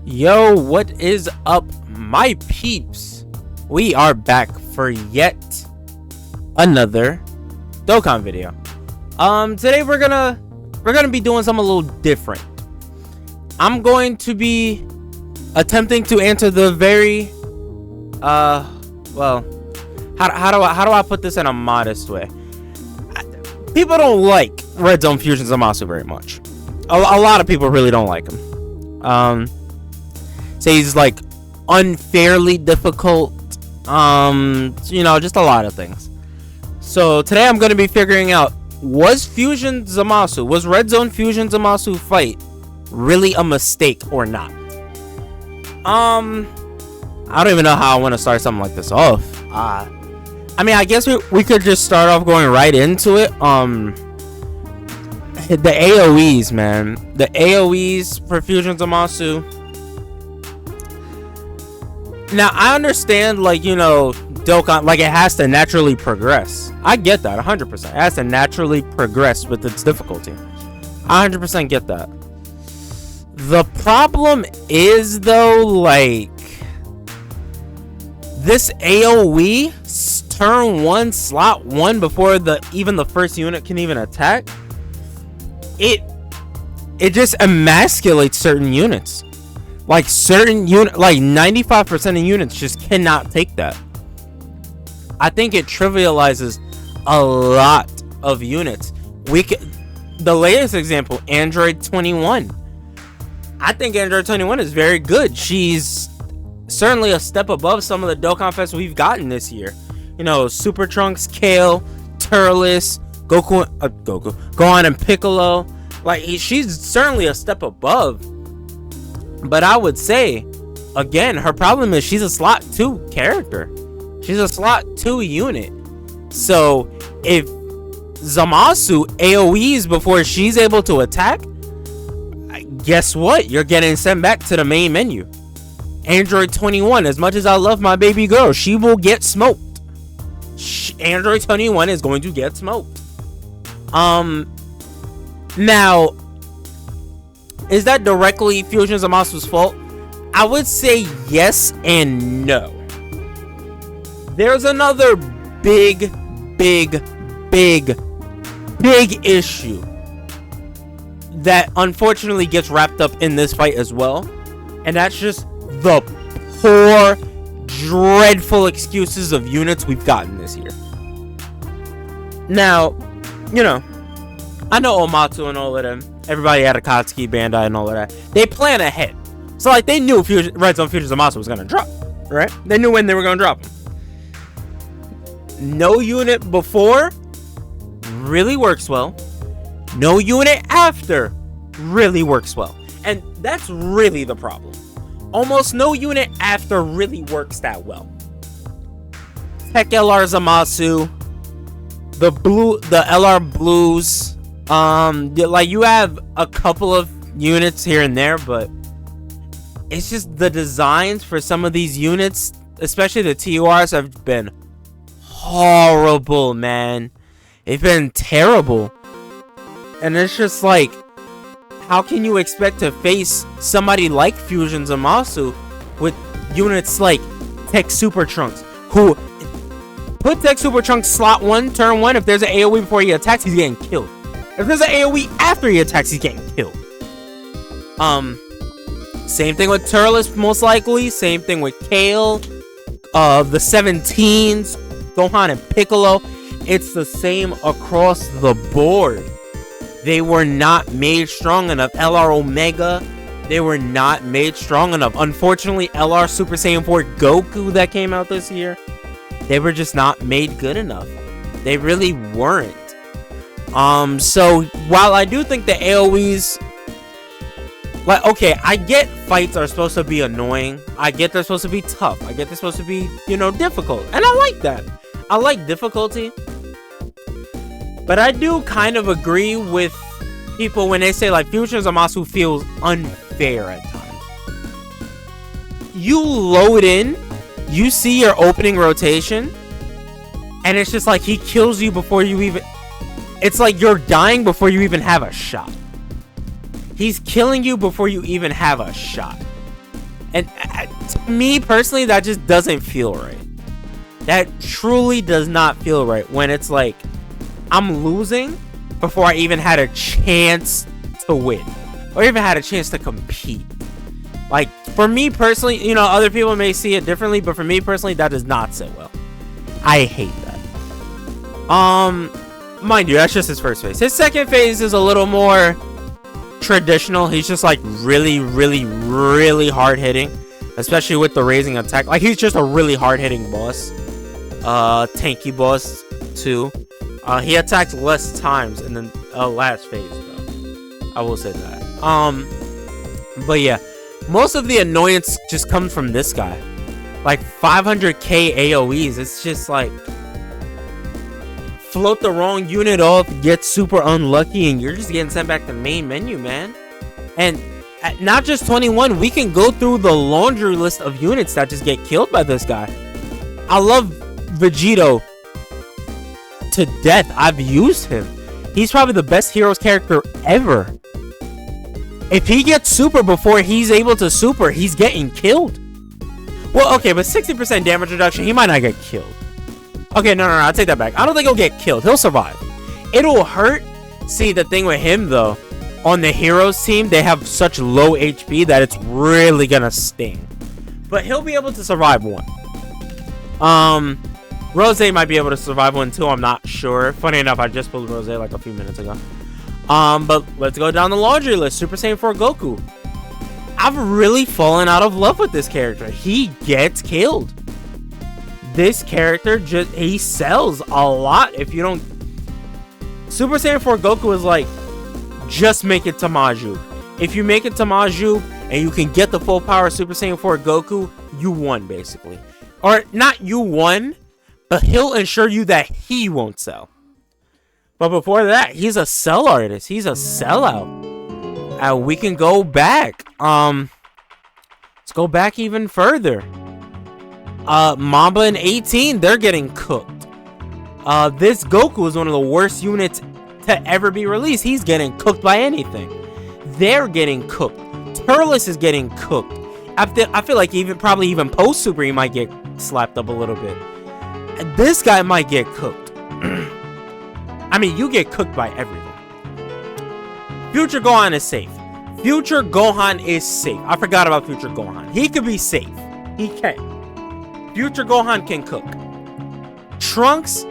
Yo, what is up, my peeps? We are back for yet another Dokkan video. Today we're gonna be doing something a little different. I'm going to be attempting to answer the very well, how do I put this in a modest way? People don't like Red Zone Fusion Zamasu very much. A lot of people really don't like him. Say he's like unfairly difficult. Just a lot of things. So today I'm going to be figuring out, was Red Zone Fusion Zamasu fight really a mistake or not? I don't even know how I want to start something like this off. I mean, I guess we could just start off going right into it. The AoEs, man. The AoEs for Fusion Zamasu. Now, I understand, Dokkan, it has to naturally progress. I get that, 100%. It has to naturally progress with its difficulty. I 100% get that. The problem is, though, this AoE, turn 1, slot 1, before even the first unit can even attack, it just emasculates certain units. Certain unit, 95% of units just cannot take that. I think it trivializes a lot of units. The latest example, Android 21. I think Android 21 is very good. She's certainly a step above some of the Dokkan Fests we've gotten this year. Super Trunks, Kale, Turles, Gohan, and Piccolo. She's certainly a step above. But I would say, again, her problem is she's a slot 2 character. She's a slot 2 unit. So, if Zamasu AoEs before she's able to attack, guess what? You're getting sent back to the main menu. Android 21, as much as I love my baby girl, she will get smoked. Android 21 is going to get smoked. Now, is that directly Fusion Zamasu's fault? I would say yes and no. There's another big issue that unfortunately gets wrapped up in this fight as well. And that's just the poor, dreadful excuses of units we've gotten this year. Now, I know Omatsu and all of them. Everybody had Akatsuki, Bandai, and all of that. They plan ahead. So, they knew Red Zone Fusion Zamasu was going to drop, right? They knew when they were going to drop him. No unit before really works well. No unit after really works well. And that's really the problem. Almost no unit after really works that well. Tech LR Zamasu, the LR Blues. You have a couple of units here and there, but it's just the designs for some of these units, especially the TURs, have been horrible, man. They've been terrible. And it's just how can you expect to face somebody like Fusion Zamasu with units like Tech Super Trunks, who put Tech Super Trunks slot 1, turn 1, if there's an AoE before he attacks, he's getting killed. If there's an AoE after he attacks, he's getting killed. Same thing with Turles, most likely. Same thing with Kale. The 17s, Gohan and Piccolo. It's the same across the board. They were not made strong enough. LR Omega, they were not made strong enough. Unfortunately, LR Super Saiyan 4 Goku that came out this year, they were just not made good enough. They really weren't. So while I do think the AoEs, I get fights are supposed to be annoying. I get they're supposed to be tough. I get they're supposed to be, difficult. And I like that. I like difficulty. But I do kind of agree with people when they say, Fusion Zamasu feels unfair at times. You load in, you see your opening rotation, and it's just he kills you before you even... It's you're dying before you even have a shot. He's killing you before you even have a shot. And to me personally, that just doesn't feel right. That truly does not feel right when it's like I'm losing before I even had a chance to win or even had a chance to compete. Like, for me personally, you know, other people may see it differently, but for me personally, that does not sit well. I hate that. Mind you, that's just his first phase. His second phase is a little more traditional. He's just like really hard hitting, especially with the raising attack. Like, he's just a really hard hitting boss. Tanky boss too. He attacks less times in the last phase though. I will say that. But yeah, most of the annoyance just comes from this guy. Like 500k AoEs. It's just like float the wrong unit off, get super unlucky, and you're just getting sent back to main menu, man. And at not just 21, we can go through the laundry list of units that just get killed by this guy. I love Vegito to death. I've used him. He's probably the best Heroes character ever. If he gets super before he's able to super, he's getting killed. Well, okay, but 60% damage reduction, he might not get killed. Okay, no, I'll take that back. I don't think he'll get killed. He'll survive. It'll hurt. See, the thing with him, though, on the Heroes team, they have such low HP that it's really gonna sting. But he'll be able to survive one. Rose might be able to survive one, too. I'm not sure. Funny enough, I just pulled Rose like a few minutes ago. But let's go down the laundry list. Super Saiyan 4 Goku. I've really fallen out of love with this character. He gets killed. This character he sells a lot if you don't. Super Saiyan 4 Goku is like, just make it to Maju. If you make it to Maju and you can get the full power of Super Saiyan 4 Goku, you won basically. Or not you won, but he'll ensure you that he won't sell. But before that, he's a sell artist. He's a sellout. And we can go back. Let's go back even further. Mamba and 18, they're getting cooked. This Goku is one of the worst units to ever be released. He's getting cooked by anything. They're getting cooked. Turles is getting cooked. I feel like probably even post super he might get slapped up a little bit. And this guy might get cooked. I mean, you get cooked by everything. Future Gohan is safe. Future Gohan is safe. I forgot about Future Gohan. He could be safe. He can. Future Gohan can cook. Trunks,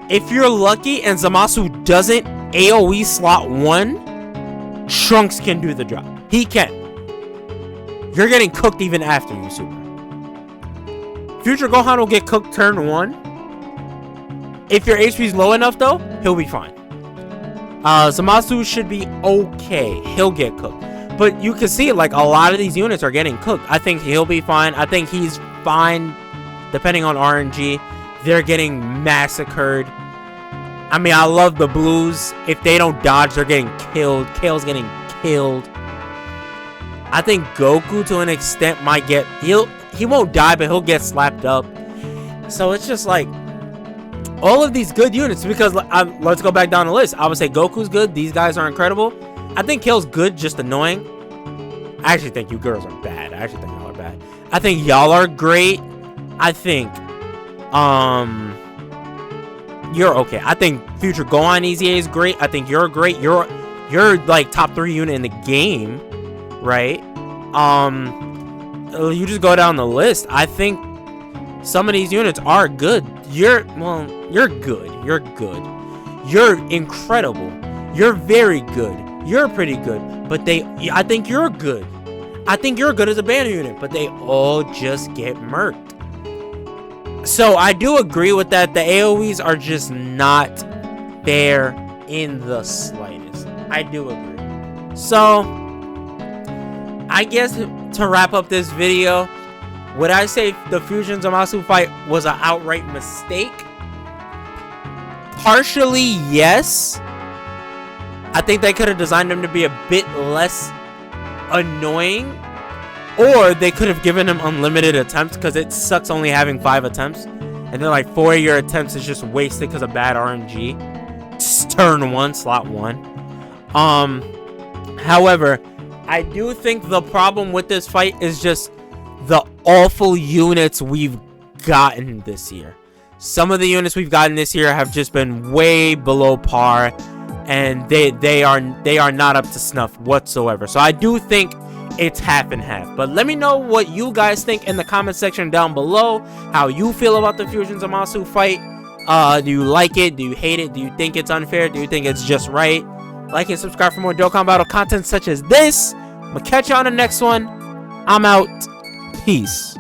if you're lucky and Zamasu doesn't AoE slot 1, Trunks can do the job. He can. You're getting cooked even after you super. Future Gohan will get cooked turn 1. If your HP is low enough, though, he'll be fine. Zamasu should be okay. He'll get cooked. But you can see, like, a lot of these units are getting cooked. I think he'll be fine. I think he's fine, depending on RNG. They're getting massacred. I mean, I love the blues. If they don't dodge, they're getting killed. Kale's getting killed. I think Goku, to an extent, might get... He won't die, but he'll get slapped up. So it's just like... all of these good units, because let's go back down the list. I would say Goku's good. These guys are incredible. I think Kale's good, just annoying. I actually think you girls are bad. I actually think y'all are bad. I think y'all are great. I think you're okay. I think Future Gohan EZA is great. I think you're great. You're like top 3 unit in the game, right? You just go down the list. I think some of these units are good. You're good. You're good. You're incredible. You're very good. You're pretty good. But I think you're good. I think you're good as a banner unit, but they all just get murked. So I do agree with that. The AoEs are just not fair in the slightest. I do agree. So I guess to wrap up this video, would I say the Fusion Zamasu fight was an outright mistake? Partially, yes. I think they could have designed him to be a bit less annoying. Or they could have given him unlimited attempts, because it sucks only having 5 attempts. And then like 4 of your attempts is just wasted because of bad RNG. Just turn 1, slot 1. However, I do think the problem with this fight is just the awful units we've gotten this year. Some of the units we've gotten this year have just been way below par, and they are not up to snuff whatsoever. So I do think it's half and half. But let me know what you guys think in the comment section down below. How you feel about the Fusion Zamasu fight. Do you like it? Do you hate it? Do you think it's unfair? Do you think it's just right? Like and subscribe for more Dokkan Battle content such as this. I'm gonna catch you on the next one. I'm out. Peace.